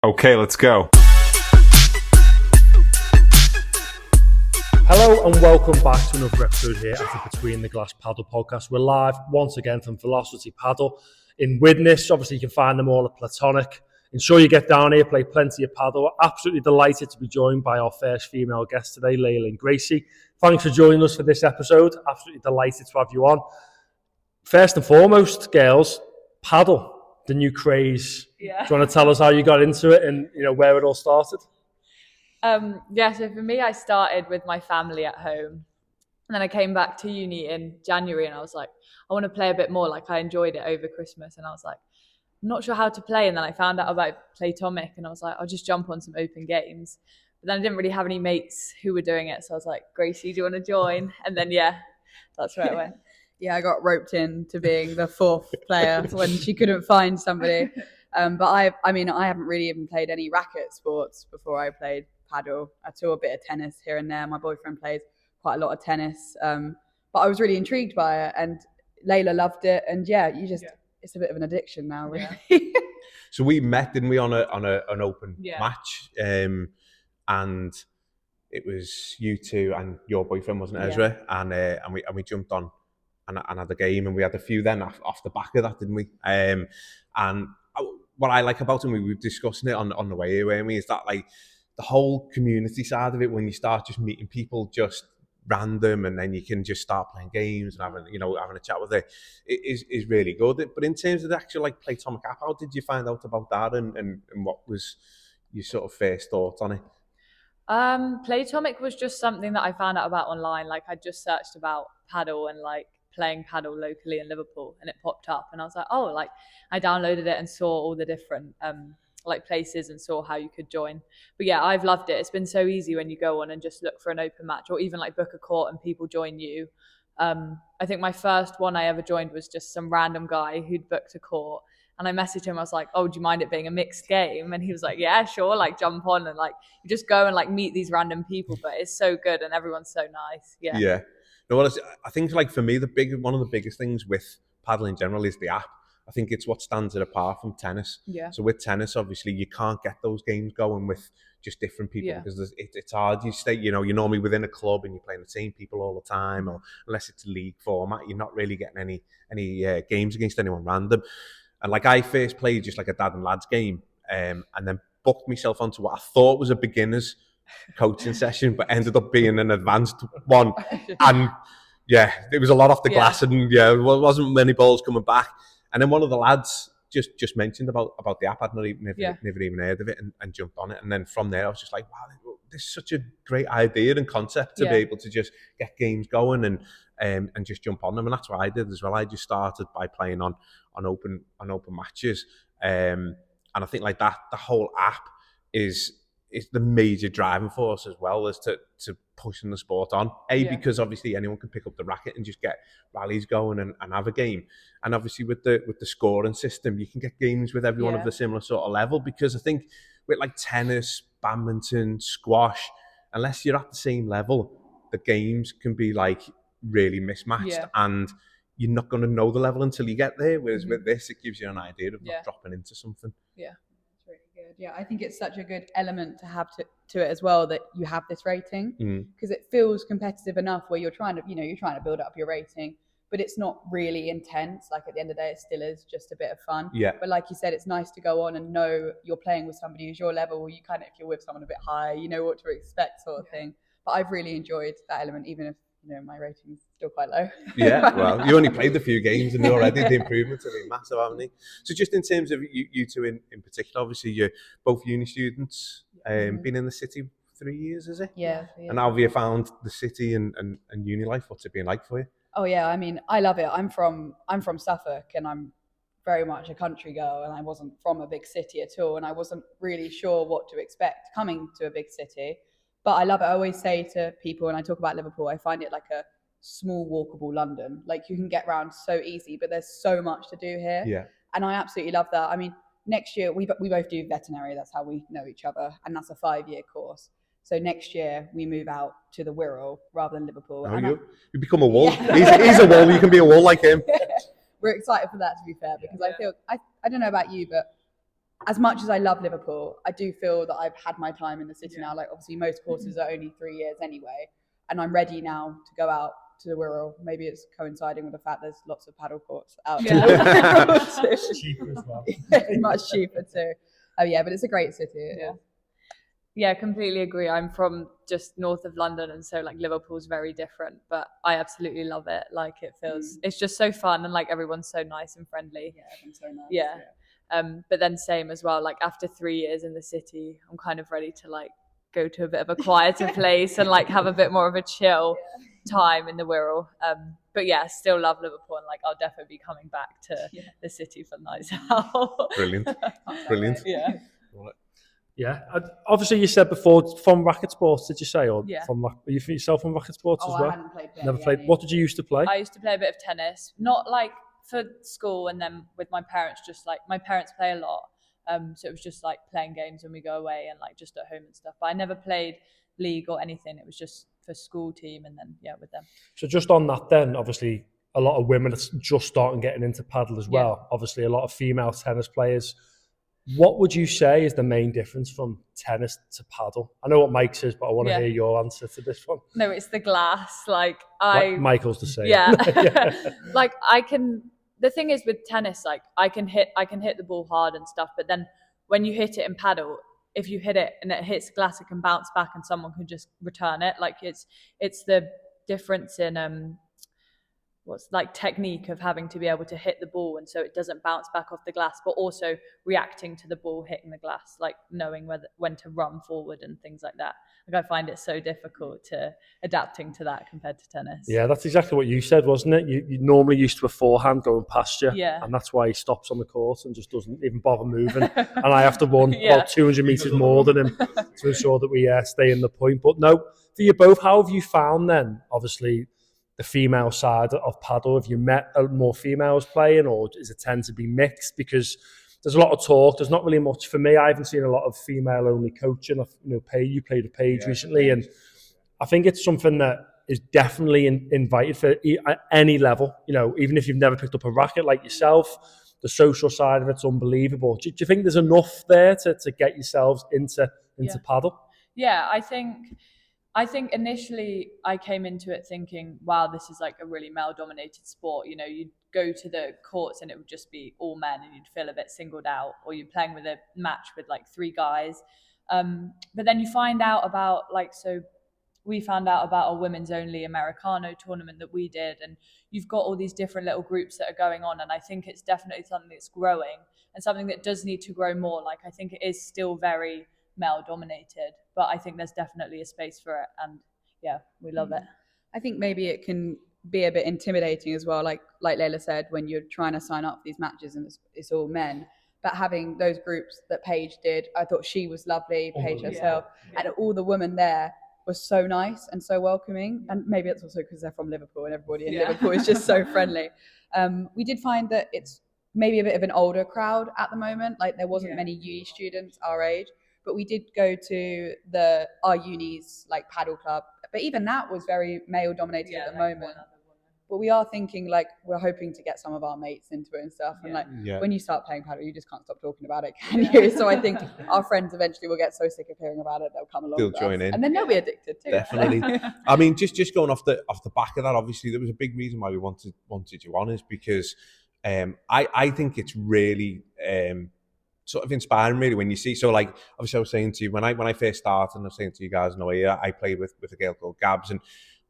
Okay, let's go. Hello and welcome back to another episode here at the Between the Glass Padel Podcast. We're live once again from Velocity Padel in Widnes. Obviously, you can find them all at Platonic. Ensure you get down here, play plenty of paddle. We're absolutely delighted to be joined by our first female guest today, Leyland Gracie. Thanks for joining us for this episode. Absolutely delighted to have you on. First and foremost, girls, paddle, the new craze. Yeah. Do you want to tell us how you got into it and where it all started? So for me, I started with my family at home. And then I came back to uni in January and I was like, I want to play a bit more. Like I enjoyed it over Christmas and I was like, I'm not sure how to play. And then I found out about Playtomic and I was like, I'll just jump on some open games. But then I didn't really have any mates who were doing it. So I was like, Gracie, do you want to join? And then, that's where it went. Yeah, I got roped into being the fourth player when she couldn't find somebody. But I haven't really even played any racket sports before I played paddle. I saw a bit of tennis here and there. My boyfriend plays quite a lot of tennis. But I was really intrigued by it and Layla loved it. And it's a bit of an addiction now, really. Yeah. So we met, didn't we, on an open match? And it was you two and your boyfriend, wasn't it, Ezra? Yeah. And we jumped on and had a game, and we had a few then off the back of that, didn't we? And what I like about it, we were discussing it on the way here, weren't we, is that like the whole community side of it, when you start just meeting people just random, and then you can just start playing games and having a chat with it is really good. But in terms of the actual like Playtomic app, how did you find out about that, and what was your sort of first thoughts on it? Playtomic was just something that I found out about online. Like I just searched about paddle and like playing paddle locally in Liverpool, and it popped up, and I was like, oh, like I downloaded it and saw all the different like places and saw how you could join. But yeah, I've loved it. It's been so easy when you go on and just look for an open match, or even like book a court and people join you. I think my first one I ever joined was just some random guy who'd booked a court, and I messaged him. I was like, oh, do you mind it being a mixed game? And he was like, yeah, sure, like jump on. And like you just go and like meet these random people, but it's so good and everyone's so nice. Yeah. No, I think like for me, one of the biggest things with paddle in general is the app. I think it's what stands it apart from tennis. Yeah. So with tennis, obviously, you can't get those games going with just different people because it's hard. You stay, you're normally within a club and you're playing the same people all the time, or unless it's a league format, you're not really getting any games against anyone random. And like I first played just like a dad and lads game, and then booked myself onto what I thought was a beginner's coaching session, but ended up being an advanced one. And it was a lot off the glass, and wasn't many balls coming back. And then one of the lads just mentioned about the app. I'd never even heard of it, and jumped on it. And then from there, I was just like, wow, this is such a great idea and concept to be able to just get games going and just jump on them. And that's what I did as well. I just started by playing on open matches. And I think like that, the whole app is the major driving force as well as to pushing the sport on. Because obviously anyone can pick up the racket and just get rallies going and have a game. And obviously with the scoring system, you can get games with everyone of the similar sort of level, because I think with like tennis, badminton, squash, unless you're at the same level, the games can be like really mismatched and you're not going to know the level until you get there. Whereas with this, it gives you an idea of not dropping into something. Yeah. Yeah, I think it's such a good element to have to it as well, that you have this rating, because it feels competitive enough where you're trying to build up your rating, but it's not really intense. Like at the end of the day, it still is just a bit of fun. Yeah. But like you said, it's nice to go on and know you're playing with somebody who's your level. You kind of, if you're with someone a bit higher, you know what to expect, sort of thing. But I've really enjoyed that element, even if my rating's still quite low. Yeah, well, you only played a few games and already the improvements have been massive, haven't they? So just in terms of you two in particular, obviously you're both uni students, been in the city 3 years, is it? Yeah. And how have you found the city and uni life? What's it been like for you? Oh yeah, I mean, I love it. I'm from Suffolk, and I'm very much a country girl, and I wasn't from a big city at all, and I wasn't really sure what to expect coming to a big city. But I love it. I always say to people, when I talk about Liverpool, I find it like a small walkable London. Like you can get around so easy, but there's so much to do here. Yeah. And I absolutely love that. I mean, next year we both do veterinary. That's how we know each other, and that's a 5-year course. So next year we move out to the Wirral rather than Liverpool. Oh, you become a wall. Yeah. He's a wall. You can be a wall like him. We're excited for that, to be fair, because I feel I don't know about you, but as much as I love Liverpool, I do feel that I've had my time in the city now. Like obviously most courses are only 3 years anyway, and I'm ready now to go out to the Wirral. Maybe it's coinciding with the fact there's lots of paddle courts out there. Cheaper as well. Much cheaper too. Oh yeah, but it's a great city. Yeah, completely agree. I'm from just north of London, and so like Liverpool's very different, but I absolutely love it. Like it feels, it's just so fun, and like everyone's so nice and friendly. Yeah, everyone's so nice. Yeah. But then same as well, like after 3 years in the city, I'm kind of ready to like go to a bit of a quieter place and like have a bit more of a chill time in the Wirral. But yeah, still love Liverpool, and like I'll definitely be coming back to the city for nights out. Brilliant. Yeah. Obviously, you said before from racket sports. Did you say, or from are you for yourself from racket sports as well? I hadn't played. Never played. What did you used to play? I used to play a bit of tennis, not like for school, and then with my parents, just like my parents play a lot. So it was just like playing games when we go away and like just at home and stuff. But I never played league or anything. It was just for school team, and then with them. So just on that then, obviously a lot of women are just starting getting into paddle as well. Obviously a lot of female tennis players. What would you say is the main difference from tennis to paddle? I know what Mike says, but I want to hear your answer to this one. No, it's the glass. Like Michael's the same. Yeah. Like the thing is with tennis, like I can hit the ball hard and stuff, but then when you hit it in paddle, if you hit it and it hits glass, it can bounce back and someone can just return it. Like it's the difference in what's like technique of having to be able to hit the ball, and so it doesn't bounce back off the glass, but also reacting to the ball hitting the glass, like knowing when to run forward and things like that. Like I find it so difficult to adapting to that compared to tennis. Yeah, that's exactly what you said, wasn't it? You normally used to a forehand going past you, and that's why he stops on the court and just doesn't even bother moving. And I have to run about 200 metres more than him to ensure that we stay in the point. But no, for you both, how have you found then, obviously, the female side of paddle? Have you met more females playing, or does it tend to be mixed? Because there's a lot of talk. There's not really much for me. I haven't seen a lot of female-only coaching. You played with Paige recently, and I think it's something that is definitely invited for at any level. Even if you've never picked up a racket like yourself, the social side of it's unbelievable. Do you think there's enough there to get yourselves into paddle? Yeah, I think initially I came into it thinking, wow, this is like a really male-dominated sport. You'd go to the courts and it would just be all men, and you'd feel a bit singled out, or you're playing with a match with like 3 guys. But then you find out about we found out about a women's only Americano tournament that we did, and you've got all these different little groups that are going on, and I think it's definitely something that's growing and something that does need to grow more. Like I think it is still very male dominated, but I think there's definitely a space for it, and we love it. I think maybe it can be a bit intimidating as well, like Layla said, when you're trying to sign up for these matches and it's all men. But having those groups that Paige did, I thought she was lovely, Paige herself, and all the women there was so nice and so welcoming. And maybe it's also because they're from Liverpool and everybody in Liverpool is just so friendly. We did find that it's maybe a bit of an older crowd at the moment. Like there wasn't many uni students our age, but we did go to our uni's like paddle club. But even that was very male dominated at the moment. But we are thinking, like, we're hoping to get some of our mates into it and stuff. And when you start playing paddle, you just can't stop talking about it, can you? So I think our friends eventually will get so sick of hearing about it, they'll come along. They'll join in. And then they'll be addicted too. Definitely. I mean, just going off the back of that, obviously there was a big reason why we wanted you on, is because I think it's really sort of inspiring, really, when you see. So like, obviously I was saying to you, when I first started, and I was saying to you guys, I played with a girl called Gabs, and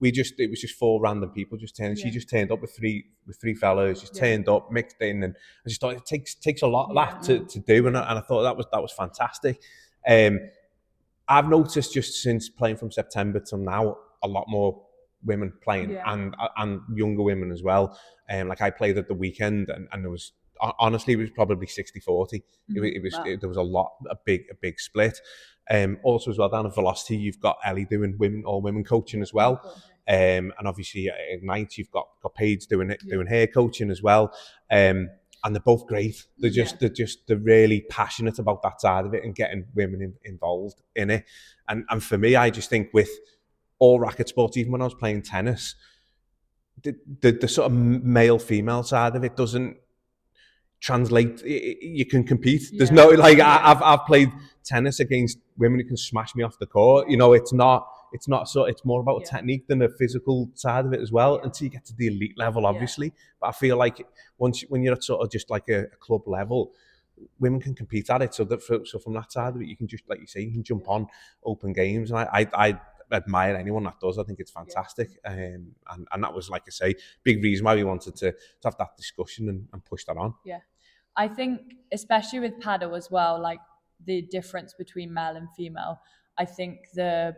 it was just 4 random people just turning. She just turned up with three fellas, just turned up, mixed in, and I just thought it takes a lot of that to do, and I thought that was fantastic. I've noticed just since playing from September till now, a lot more women playing, and younger women as well. Like I played at the weekend, and there was, honestly, it was probably 60-40. There was a big split. Also as well, down at Velocity, you've got Ellie doing all women coaching as well. And obviously at Ignite, you've got Paige doing her coaching as well. And they're both great. They're really passionate about that side of it and getting women involved in it. And for me, I just think with all racket sports, even when I was playing tennis, the sort of male-female side of it doesn't, translate. You can compete. There's no like I've played tennis against women who can smash me off the court. You know, it's not so. It's more about technique than a physical side of it as well. Until you get to the elite level, obviously. But I feel like when you're at sort of just like a club level, women can compete at it. So from that side of it, you can just, like you say, you can jump on open games, and I admire anyone that does. I think it's fantastic, and that was, like I say, big reason why we wanted to have that discussion and push that on. Yeah, I think especially with padel as well, like the difference between male and female, I think the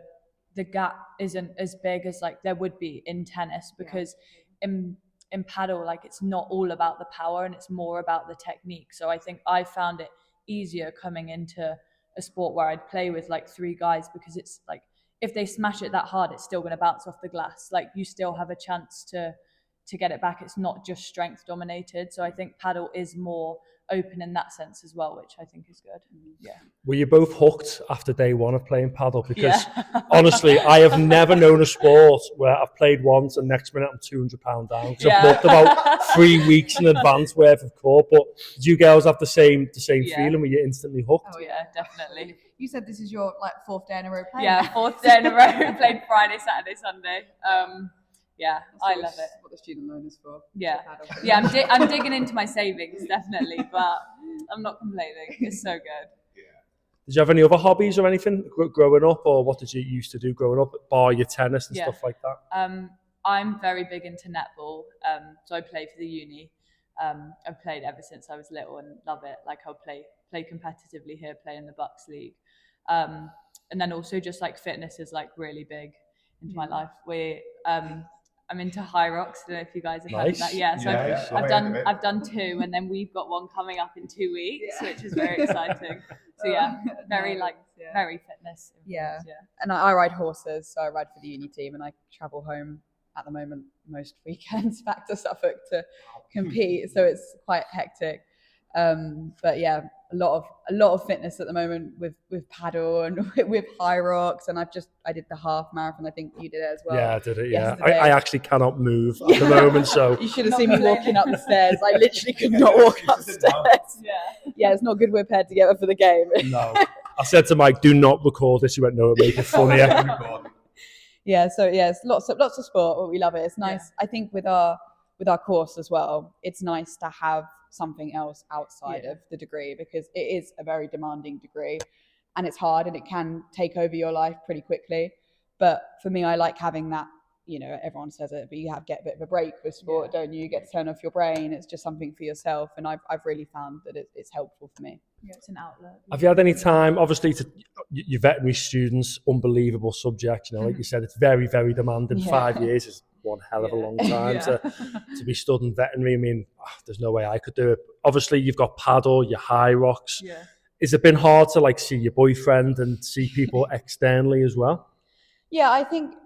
gap isn't as big as like there would be in tennis, because in padel, like it's not all about the power and it's more about the technique. So I think I found it easier coming into a sport where I'd play with like 3 guys, because it's like if they smash it that hard, it's still going to bounce off the glass. Like you still have a chance to get it back. It's not just strength dominated. So I think padel is more open in that sense as well, which I think is good. Yeah. Were you both hooked after day one of playing padel? Because honestly, I have never known a sport where I've played once and next minute I'm £200 down, because I've booked about 3 weeks in advance worth of court. But did you girls have the same feeling? Were you instantly hooked? Oh yeah, definitely. You said this is your like 4th day in a row playing. Yeah, 4th day in a row. Played Friday, Saturday, Sunday. Yeah, I love it. What the student loan is for. Yeah, I'm digging into my savings, definitely, but I'm not complaining. It's so good. Did you have any other hobbies or anything growing up, or what did you used to do growing up, bar your tennis and stuff like that? I'm very big into netball, so I play for the uni. I've played ever since I was little and love it. Like I'll play competitively here, play in the Bucks League, and then also just like fitness is like really big into my life. I'm into high rocks. I don't know if you guys have heard of that. Yeah, so I've done 2, and then we've got one coming up in 2 weeks, which is very exciting. So very fitness. Yeah. And I ride horses, so I ride for the uni team, and I travel home at the moment most weekends back to Suffolk to compete. So it's quite hectic. But yeah, a lot of fitness at the moment with padel and with high rocks, and I did the half marathon. I think you did it as well. Yeah, I did it. Yeah, I actually cannot move at the moment, so you should have seen me walking up the stairs. I literally could not walk upstairs. Yeah, it's not good we're paired together for the game. No, I said to Mike, "Do not record this." He went, "No, it'll make it funnier." Yeah, so it's lots of sport, but we love it. It's nice. I think with our course as well, it's nice to have something else outside of the degree, because it is a very demanding degree and it's hard and it can take over your life pretty quickly. But for me, I like having that, you know, everyone says it, but you get a bit of a break with sport, don't you? You get to turn off your brain. It's just something for yourself, and I've really found that it's helpful for me. Yeah, it's an outlet. Have you had any time, obviously, your veterinary students, unbelievable subject, you know, like you said, it's very, very demanding. 5 years is one hell of a long time to be studying veterinary. I mean, there's no way I could do it. Obviously, you've got padel, your high rocks. Yeah. Has it been hard to like see your boyfriend and see people externally as well? Yeah, I think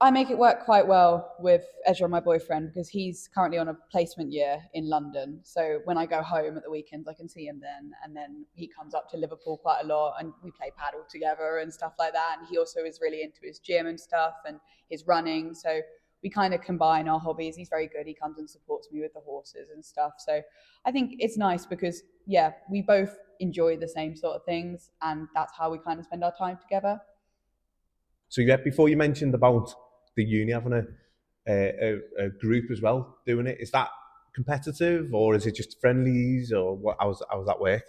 I make it work quite well with Ezra, my boyfriend, because he's currently on a placement year in London. So when I go home at the weekends, I can see him then. And then he comes up to Liverpool quite a lot and we play padel together and stuff like that. And he also is really into his gym and stuff and his running. So we kind of combine our hobbies. He's very good. He comes and supports me with the horses and stuff. So I think it's nice because, yeah, we both enjoy the same sort of things. And that's how we kind of spend our time together. So yeah, before you mentioned about the uni having a group as well doing it, is that competitive or is it just friendlies or what? How's that work?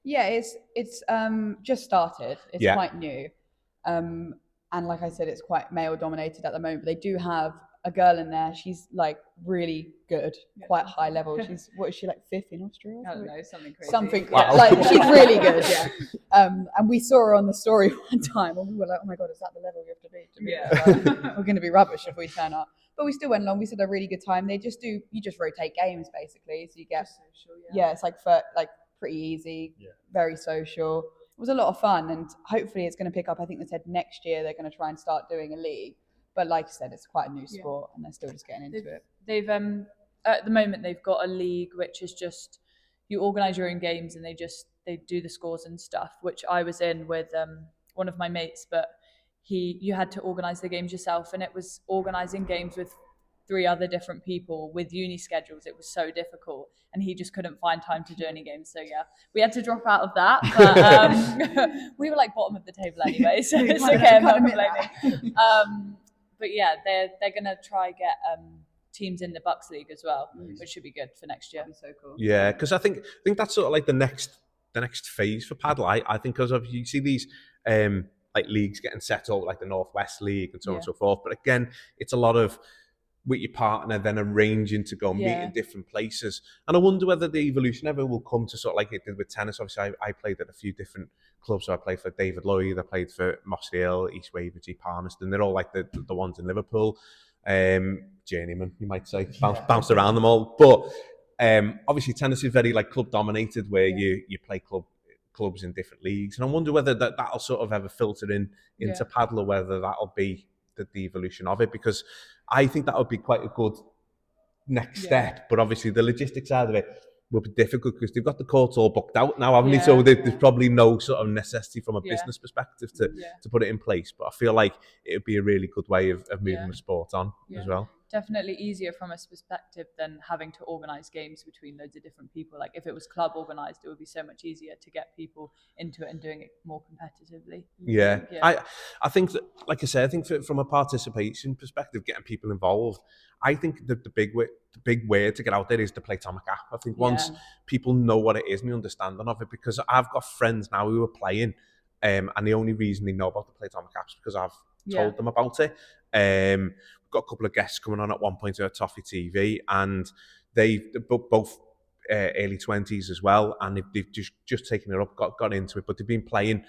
Yeah, it's just started. It's quite new, and like I said, it's quite male dominated at the moment. But they do have a girl in there. She's like really good, quite high level. She's what is she like 5th in Austria? I don't know, something crazy. Something like she's really good. Yeah. And we saw her on the story one time, and we were like, "Oh my god, is that the level we have to be?" Like, we're going to be rubbish if we turn up. But we still went along. We had a really good time. You just rotate games basically, so you get social, it's like pretty easy, very social. It was a lot of fun, and hopefully it's going to pick up. I think they said next year they're going to try and start doing a league. But like I said, it's quite a new sport and they're still just getting into it. They've at the moment they've got a league which is just you organise your own games and they do the scores and stuff, which I was in with one of my mates, but you had to organise the games yourself, and it was organising games with 3 other different people with uni schedules. It was so difficult, and he just couldn't find time to do any games. So yeah, we had to drop out of that, but we were like bottom of the table anyway, so it's okay. I'm not complaining. But yeah, they're gonna try get teams in the Bucks League as well, which should be good for next year. That'd be so cool. Yeah, because I think that's sort of like the next phase for padel. I think because you see these like leagues getting set up, like the Northwest League and so on and so forth. But again, it's a lot of with your partner then arranging to go meet in different places. And I wonder whether the evolution ever will come to sort of like it did with tennis. Obviously, I played at a few different clubs. So I played for David Lloyd, I played for Moss Hill, East Waverley, Palmerston. They're all like the ones in Liverpool. Journeyman, you might say, bounced around them all. But obviously tennis is very like club dominated, where you play clubs in different leagues. And I wonder whether that'll sort of ever filter into padel, or whether that'll be the evolution of it, because I think that would be quite a good next step. But obviously the logistics side of it will be difficult, because they've got the courts all booked out now, haven't they? So there's probably no sort of necessity from a business perspective to put it in place. But I feel like it would be a really good way of moving the sport on as well. Definitely easier from a perspective than having to organise games between loads of different people. Like if it was club organised, it would be so much easier to get people into it and doing it more competitively. Yeah. I think that, like I say, I think from a participation perspective, getting people involved, I think the big way to get out there is the Playtomic app. I think once people know what it is and the understanding of it, because I've got friends now who are playing, and the only reason they know about the Playtomic app is because I've told them about it. We've got a couple of guests coming on at one point at Toffee TV, and they're both early 20s as well, and they've just taken it up, got into it, but they've been playing.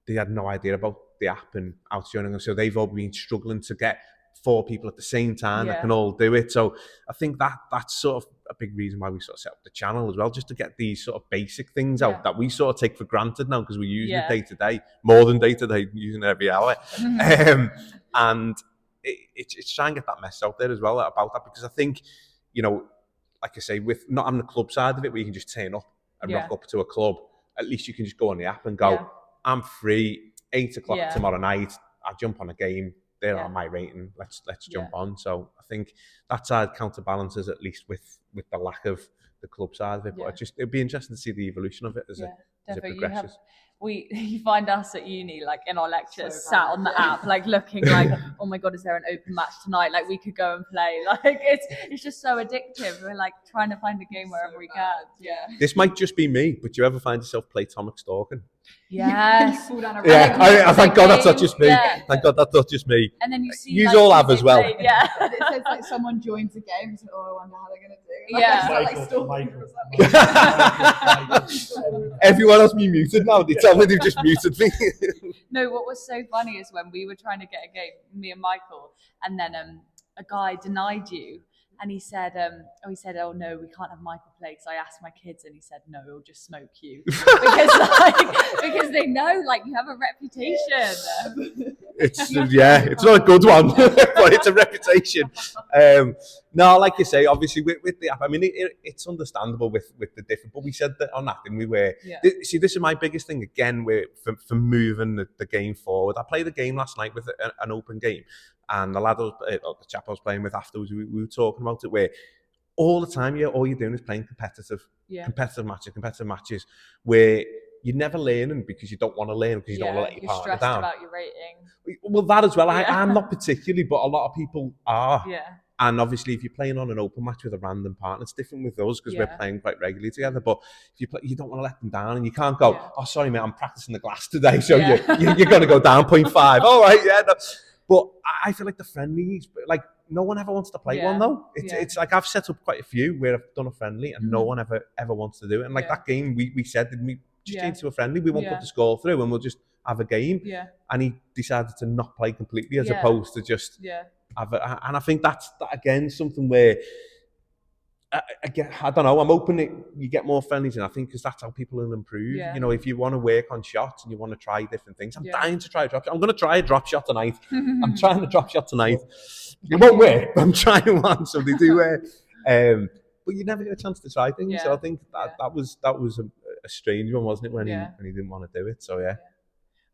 They had no idea about the app and how to join them, so they've all been struggling to get 4 people at the same time that can all do it. So I think that's sort of a big reason why we sort of set up the channel as well, just to get these sort of basic things out that we sort of take for granted now, because we're using it day to day, more than day to day, using it every hour. And it's trying to get that message out there as well about that, because I think, you know, like I say, with not having the club side of it, where you can just turn up and rock up to a club, at least you can just go on the app and go, I'm free, 8 o'clock tomorrow night, I jump on a game, there are my rating, let's jump on. So I think that side counterbalances, at least with the lack of the club side of it. But it'd be interesting to see the evolution of it as it progresses. You find us at uni, like in our lectures, sat on the app, like looking like, oh my God, is there an open match tonight? Like we could go and play. Like it's just so addictive. We're like trying to find a game wherever we can. This might just be me, but do you ever find yourself Playtomic stalking? Yes. I thank God that's not just me. Thank God that's not just me. And then you see, you all have as well. It says like someone joins the game, and I wonder how they're gonna do. Everyone else be muted now. They tell me they've just muted me. No, what was so funny is when we were trying to get a game, me and Michael, and then a guy denied you. And he said, oh no, we can't have Michael play, because I asked my kids, and he said, no, he'll just smoke you. because they know, like, you have a reputation. It's not a good one, but it's a reputation. No, like you say, obviously with the app, I mean, it's understandable with the different, but we said that on that, didn't we? Where see, this is my biggest thing again, where for moving the game forward. I played a game last night with an open game. And the lad, the chap I was playing with afterwards, we were talking about it, where all the time, all you're doing is playing competitive matches, where you're never learning because you don't want to learn, because you don't want to let your partner down. You're stressed about your rating. Well, that as well. I'm not particularly, but a lot of people are. Yeah. And obviously, if you're playing on an open match with a random partner, it's different with us, because we're playing quite regularly together. But if you play, you don't want to let them down, and you can't go, oh, sorry, mate, I'm practicing the glass today, so you're going to go down 0.5. All right, no. But I feel like the friendlies, like no one ever wants to play one though. It's like I've set up quite a few where I've done a friendly, and no one ever wants to do it. And like that game, we said, didn't we, just change to a friendly? We won't put the score through, and we'll just have a game. Yeah. And he decided to not play completely, as opposed to just have it. And I think that's again something where. I don't know, I'm hoping that you get more friendlies, and I think because that's how people will improve. You know, if you want to work on shots and you want to try different things, I'm dying to try a drop shot. I'm going to try a drop shot tonight. I'm trying a drop shot tonight. It won't work, but I'm trying one, so they do work. But you never get a chance to try things, so I think that was a strange one, wasn't it, when he didn't want to do it, so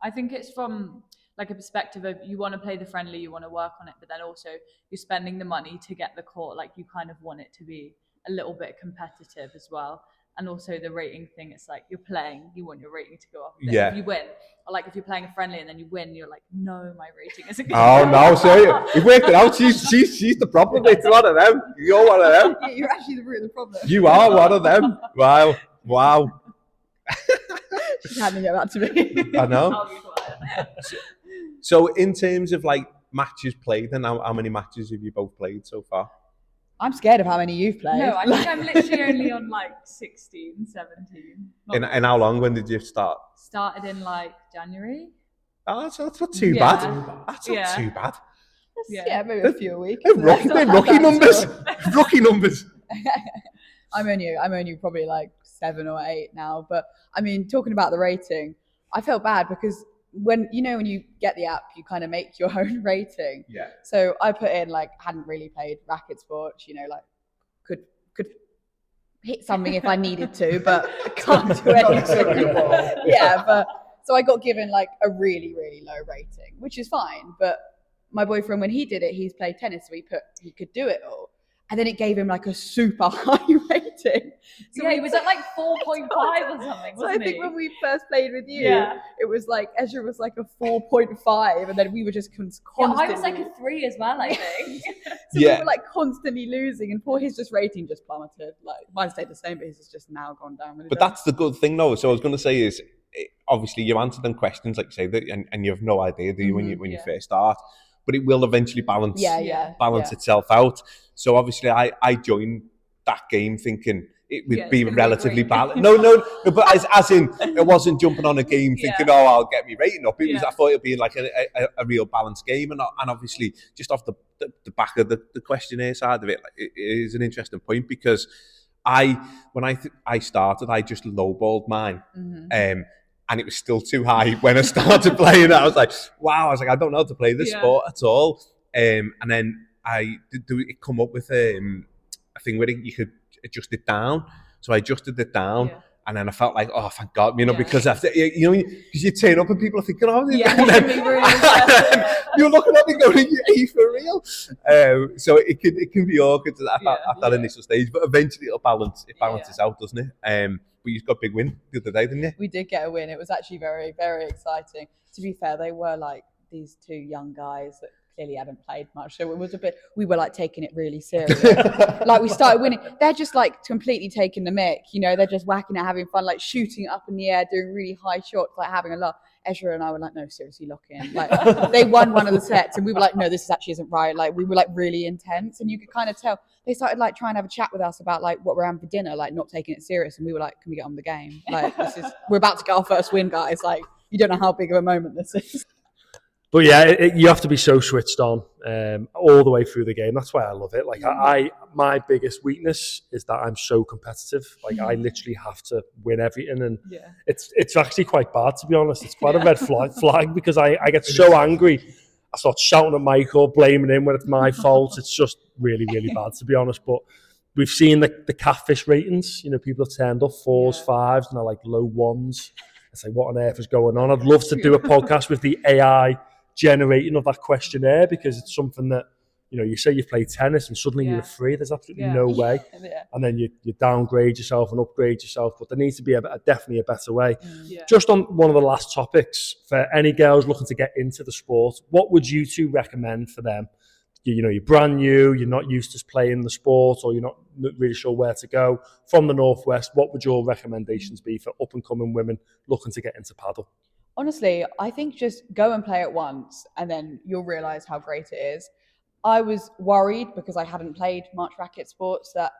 I think it's from like a perspective of you want to play the friendly, you want to work on it, but then also you're spending the money to get the court. Like you kind of want it to be a little bit competitive as well. And also the rating thing, it's like you're playing, you want your rating to go up. If you win, or like if you're playing a friendly and then you win, you're like, no, my rating isn't good. Oh no, so you've worked it out. She's the problem. It's one of them. You're one of them. Yeah, you're actually the root of the problem. You are one of them. Wow. She's handing it back to me. I know. So in terms of like matches played, then how many matches have you both played so far? I'm scared of how many you've played. No, I think I'm literally only on like 16, 17. And how long? When did you start? Started in like January. Oh, that's not too bad. That's not too bad. Yeah, maybe a few a week. They're rookie numbers. Rookie numbers. I'm only probably like 7 or 8 now. But I mean, talking about the rating, I felt bad because when you get the app, you kind of make your own rating. Yeah. So I put in like hadn't really played racket sports, like could hit something if I needed to, but I can't do anything. Yeah, but so I got given like a really, really low rating, which is fine. But my boyfriend, when he did it, he's played tennis, so he could do it all. And then it gave him like a super high rating. So he was at like 4.5 or something, so I think when we first played with you, it was like, Ezra was like a 4.5, and then we were just constantly... I was like a 3 as well, I think. We were like constantly losing, and poor his rating just plummeted. Like mine stayed the same, but his has just now gone down. But that's the good thing though. So I was going to say is, obviously you answer them questions, like you say, that, and you have no idea, do you, when you first start? But it will eventually balance itself out. So obviously I joined that game thinking it would be relatively balanced. No, but as in, it wasn't jumping on a game thinking, I'll get me rating up. It was, I thought it'd be like a real balanced game. And obviously, just off the back of the questionnaire side of it, it is an interesting point because when I started, I just lowballed mine. Mm-hmm. And it was still too high when I started playing it. I was like, wow, I don't know how to play this sport at all. And then I did it come up with a thing where you could adjust it down. So I adjusted it down. And then I felt like, oh, thank God, because after, because you turn up and people are thinking, oh, and then you're looking at me going, are you for real? So it can be awkward at that initial stage, but eventually it balances out, doesn't it? But you got a big win the other day, didn't you? We did get a win. It was actually very, very exciting. To be fair, they were like these 2 young guys that clearly hadn't played much. So it was we were like taking it really serious. Like we started winning. They're just like completely taking the mick. They're just whacking it, having fun, like shooting up in the air, doing really high shots, like having a laugh. Ezra and I were like, no, seriously, lock in. Like they won one of the sets and we were like, no, this actually isn't right. Like we were like really intense, and you could kind of tell they started like trying to have a chat with us about like what we're having for dinner, like not taking it serious. And we were like, can we get on with the game? Like we're about to get our first win, guys. Like you don't know how big of a moment this is. But yeah, you have to be so switched on all the way through the game. That's why I love it. Like my biggest weakness is that I'm so competitive. Like I literally have to win everything, and it's actually quite bad, to be honest. It's quite a red flag because I get so angry. I start shouting at Michael, blaming him when it's my fault. It's just really, really bad, to be honest. But we've seen the catfish ratings. People have turned up 4s, 5s, and they're like low 1s. It's like, what on earth is going on? I'd love to do a podcast with the AI generating of that questionnaire, because it's something that you say you've played tennis and suddenly you're a 3. There's absolutely no way. And then you downgrade yourself and upgrade yourself, but there needs to be definitely a better way. Just on one of the last topics, for any girls looking to get into the sport, what would you 2 recommend for them? You're brand new, you're not used to playing the sport, or you're not really sure where to go. From the Northwest, what would your recommendations be for up and coming women looking to get into paddle? Honestly, I think just go and play it once and then you'll realise how great it is. I was worried because I hadn't played much racket sports that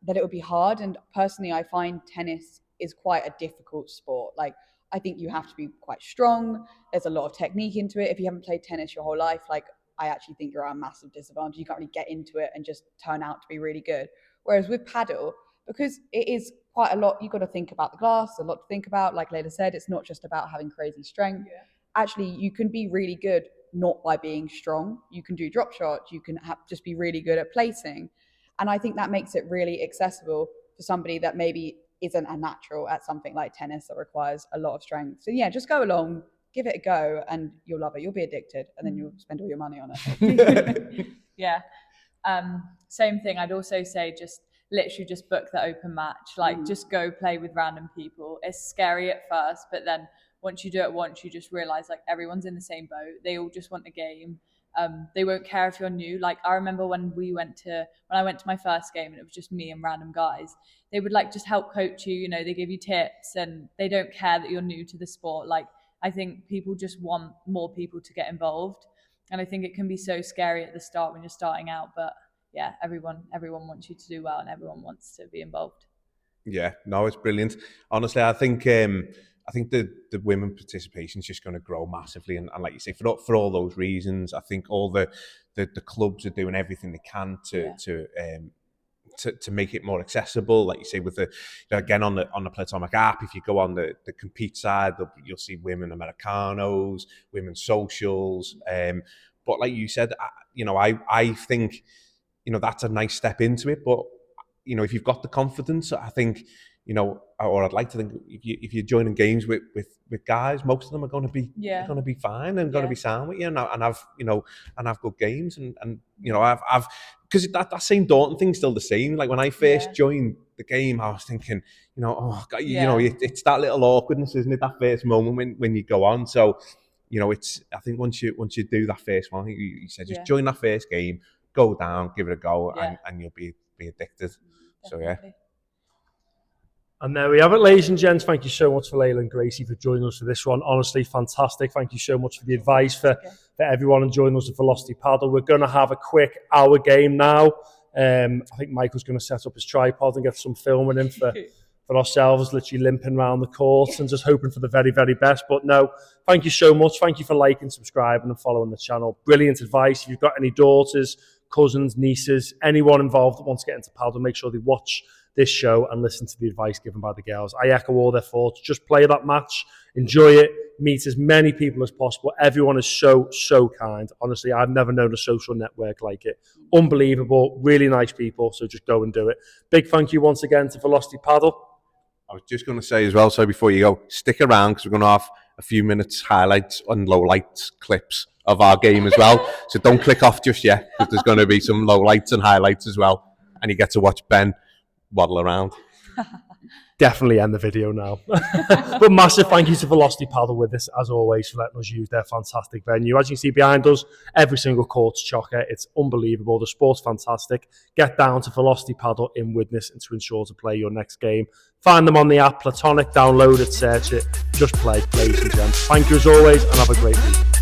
it would be hard. And personally, I find tennis is quite a difficult sport. Like, I think you have to be quite strong. There's a lot of technique into it. If you haven't played tennis your whole life, like, I actually think you're at a massive disadvantage. You can't really get into it and just turn out to be really good. Whereas with paddle, because it is quite a lot, you've got to think about the glass, a lot to think about. Like Layla said, it's not just about having crazy strength. Actually, you can be really good not by being strong. You can do drop shots. You can just be really good at placing. And I think that makes it really accessible for somebody that maybe isn't a natural at something like tennis that requires a lot of strength. So yeah, just go along, give it a go and you'll love it. You'll be addicted and then you'll spend all your money on it. Yeah. Same thing. I'd also say literally just book the open match. Like just go play with random people. It's scary at first, but then once you do it once, you just realize like everyone's in the same boat. They all just want a game. They won't care if you're new. Like I remember when I went to my first game and it was just me and random guys, they would like just help coach you, they give you tips and they don't care that you're new to the sport. Like I think people just want more people to get involved. And I think it can be so scary at the start when you're starting out, but yeah, everyone wants you to do well and everyone wants to be involved. Yeah, no, it's brilliant. Honestly, I think the women participation is just going to grow massively, and like you say, for all those reasons, I think all the clubs are doing everything they can to make it more accessible. Like you say, with again on the Platonic app, if you go on the compete side, you'll see women Americanos, women's socials. But like you said, I think that's a nice step into it. But if you've got the confidence, I think. Or I'd like to think if you're joining games with guys, most of them are going to be fine and going to be sound with you and have good games and I've because that same daunting thing's still the same. Like when I first joined the game, I was thinking, it's that little awkwardness, isn't it? That first moment when you go on. So, I think once you do that first one, I think you said just join that first game, go down, give it a go, and you'll be addicted. Definitely. So yeah. And there we have it, ladies and gents. Thank you so much for Layla and Gracie for joining us for this one. Honestly, fantastic. Thank you so much for the advice for everyone and joining us at Velocity Padel. We're going to have a quick hour game now. I think Michael's going to set up his tripod and get some filming in for ourselves, literally limping around the court and just hoping for the very, very best. But no, thank you so much. Thank you for liking, subscribing and following the channel. Brilliant advice. If you've got any daughters, cousins, nieces, anyone involved that wants to get into padel, make sure they watch this show and listen to the advice given by the girls. I echo all their thoughts. Just play that match, enjoy it, meet as many people as possible. Everyone is so, so kind. Honestly, I've never known a social network like it. Unbelievable, really nice people, so just go and do it. Big thank you once again to Velocity Padel. I was just going to say as well, so before you go, stick around because we're going to have a few minutes highlights and low lights clips of our game as well. So don't click off just yet because there's going to be some low lights and highlights as well. And you get to watch Ben waddle around. Definitely end the video now. But massive thank you to Velocity Padel with this, as always, for letting us use their fantastic venue. As you can see behind us, every single court's chocker. It's unbelievable. The sport's fantastic. Get down to Velocity Padel in Widnes and to ensure to play your next game. Find them on the app, Platonic, download it, search it, just play, ladies and gents. Thank you as always and have a great week.